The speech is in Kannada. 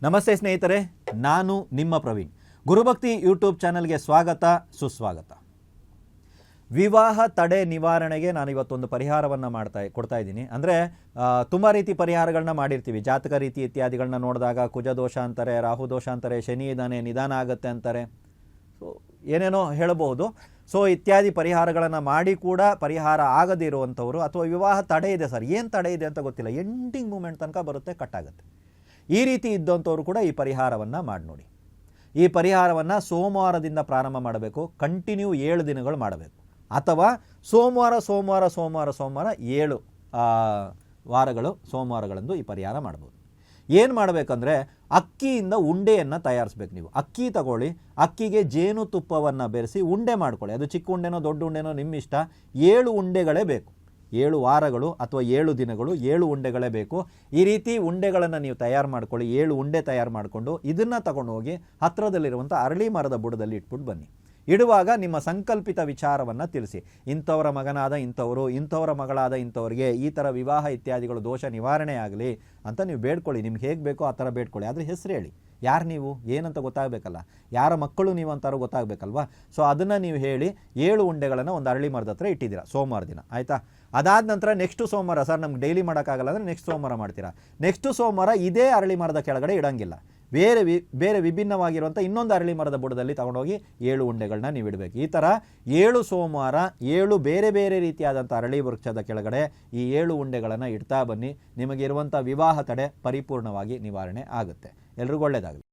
ನಮಸ್ತೆ ಸ್ನೇಹಿತರೆ, ನಾನು ನಿಮ್ಮ ಪ್ರವೀಣ್. ಗುರುಭಕ್ತಿ ಯೂಟ್ಯೂಬ್ ಚಾನಲ್ಗೆ ಸ್ವಾಗತ, ಸುಸ್ವಾಗತ. ವಿವಾಹ ತಡೆ ನಿವಾರಣೆಗೆ ನಾನು ಇವತ್ತೊಂದು ಪರಿಹಾರವನ್ನು ಕೊಡ್ತಾ ಇದ್ದೀನಿ. ಅಂದರೆ ತುಂಬ ರೀತಿ ಪರಿಹಾರಗಳನ್ನ ಮಾಡಿರ್ತೀವಿ. ಜಾತಕ ರೀತಿ ಇತ್ಯಾದಿಗಳನ್ನ ನೋಡಿದಾಗ ಕುಜದೋಷ ಅಂತಾರೆ, ರಾಹುದೋಷ ಅಂತಾರೆ, ಶನಿ ಇದ್ದಾನೆ, ನಿಧಾನ ಆಗುತ್ತೆ ಅಂತಾರೆ, ಸೊ ಏನೇನೋ ಹೇಳಬಹುದು. ಸೊ ಇತ್ಯಾದಿ ಪರಿಹಾರಗಳನ್ನು ಮಾಡಿ ಕೂಡ ಪರಿಹಾರ ಆಗದೇ ಇರುವಂಥವ್ರು, ಅಥವಾ ವಿವಾಹ ತಡೆ ಇದೆ ಸರ್, ಏನು ತಡೆ ಇದೆ ಅಂತ ಗೊತ್ತಿಲ್ಲ, ಎಂಡಿಂಗ್ ಮೂಮೆಂಟ್ ತನಕ ಬರುತ್ತೆ, ಕಟ್ಟಾಗುತ್ತೆ, ಈ ರೀತಿ ಇದ್ದಂಥವ್ರು ಕೂಡ ಈ ಪರಿಹಾರವನ್ನು ಮಾಡಿ ನೋಡಿ. ಈ ಪರಿಹಾರವನ್ನು ಸೋಮವಾರದಿಂದ ಪ್ರಾರಂಭ ಮಾಡಬೇಕು. ಕಂಟಿನ್ಯೂ 7 ದಿನಗಳು ಮಾಡಬೇಕು. ಅಥವಾ ಸೋಮವಾರ 7 ವಾರಗಳು ಸೋಮವಾರಗಳಂದು ಈ ಪರಿಹಾರ ಮಾಡ್ಬೋದು. ಏನು ಮಾಡಬೇಕಂದ್ರೆ, ಅಕ್ಕಿಯಿಂದ ಉಂಡೆಯನ್ನು ತಯಾರಿಸ್ಬೇಕು. ನೀವು ಅಕ್ಕಿ ತಗೊಳ್ಳಿ, ಅಕ್ಕಿಗೆ ಜೇನುತುಪ್ಪವನ್ನು ಬೆರೆಸಿ ಉಂಡೆ ಮಾಡ್ಕೊಳ್ಳಿ. ಅದು ಚಿಕ್ಕ ಉಂಡೆನೋ ದೊಡ್ಡ ಉಂಡೆನೋ ನಿಮ್ಮ ಇಷ್ಟ. 7 ಉಂಡೆಗಳೇ ಬೇಕು. 7 ವಾರಗಳು ಅಥವಾ 7 ದಿನಗಳು 7 ಉಂಡೆಗಳೇ ಬೇಕು. ಈ ರೀತಿ ಉಂಡೆಗಳನ್ನು ನೀವು ತಯಾರು ಮಾಡ್ಕೊಳ್ಳಿ. 7 ಉಂಡೆ ತಯಾರು ಮಾಡಿಕೊಂಡು ಇದನ್ನು ತಗೊಂಡು ಹೋಗಿ ಹತ್ತಿರದಲ್ಲಿರುವಂಥ ಅರಳಿ ಮರದ ಬುಡದಲ್ಲಿ ಇಟ್ಬಿಟ್ಟು ಬನ್ನಿ. ಇಡುವಾಗ ನಿಮ್ಮ ಸಂಕಲ್ಪಿತ ವಿಚಾರವನ್ನು ತಿಳಿಸಿ. ಇಂಥವರ ಮಗನಾದ ಇಂಥವರು, ಇಂಥವರ ಮಗಳಾದ ಇಂಥವ್ರಿಗೆ ಈ ಥರ ವಿವಾಹ ಇತ್ಯಾದಿಗಳು ದೋಷ ನಿವಾರಣೆ ಆಗಲಿ ಅಂತ ನೀವು ಬೇಡ್ಕೊಳ್ಳಿ. ನಿಮ್ಗೆ ಹೇಗೆ ಬೇಕೋ ಆ ಥರ ಬೇಡ್ಕೊಳ್ಳಿ. ಆದರೆ ಹೆಸರು ಹೇಳಿ, ಯಾರು ನೀವು ಏನಂತ ಗೊತ್ತಾಗಬೇಕಲ್ಲ, ಯಾರ ಮಕ್ಕಳು ನೀವು ಅಂತಾರೋ ಗೊತ್ತಾಗಬೇಕಲ್ವಾ. ಸೊ ಅದನ್ನು ನೀವು ಹೇಳಿ 7 ಉಂಡೆಗಳನ್ನು ಒಂದು ಅರಳಿ ಮರದ ಹತ್ರ ಇಟ್ಟಿದ್ದೀರಾ ಸೋಮವಾರ ದಿನ, ಆಯಿತಾ. ಅದಾದ ನಂತರ ನೆಕ್ಸ್ಟ್ ಸೋಮವಾರ, ಸರ್ ನಮ್ಗೆ ಡೈಲಿ ಮಾಡೋಕ್ಕಾಗಲ್ಲ ಅಂದರೆ ನೆಕ್ಸ್ಟ್ ಸೋಮವಾರ ಮಾಡ್ತೀರಾ. ನೆಕ್ಸ್ಟ್ ಸೋಮವಾರ ಇದೇ ಅರಳಿ ಮರದ ಕೆಳಗಡೆ ಇಡೋಂಗಿಲ್ಲ, ಬೇರೆ ವಿಭಿನ್ನವಾಗಿರುವಂಥ ಇನ್ನೊಂದು ಅರಳಿ ಮರದ ಬುಡದಲ್ಲಿ ತಗೊಂಡೋಗಿ 7 ಉಂಡೆಗಳನ್ನ ನೀವು ಇಡಬೇಕು. ಈ ಥರ 7 ಸೋಮವಾರ 7 ಬೇರೆ ಬೇರೆ ರೀತಿಯಾದಂಥ ಅರಳಿ ವೃಕ್ಷದ ಕೆಳಗಡೆ ಈ 7 ಉಂಡೆಗಳನ್ನು ಇಡ್ತಾ ಬನ್ನಿ. ನಿಮಗಿರುವಂಥ ವಿವಾಹ ತಡೆ ಪರಿಪೂರ್ಣವಾಗಿ ನಿವಾರಣೆ ಆಗುತ್ತೆ. ಎಲ್ರಿಗೂ ಒಳ್ಳೆಯದಾಗಲಿ.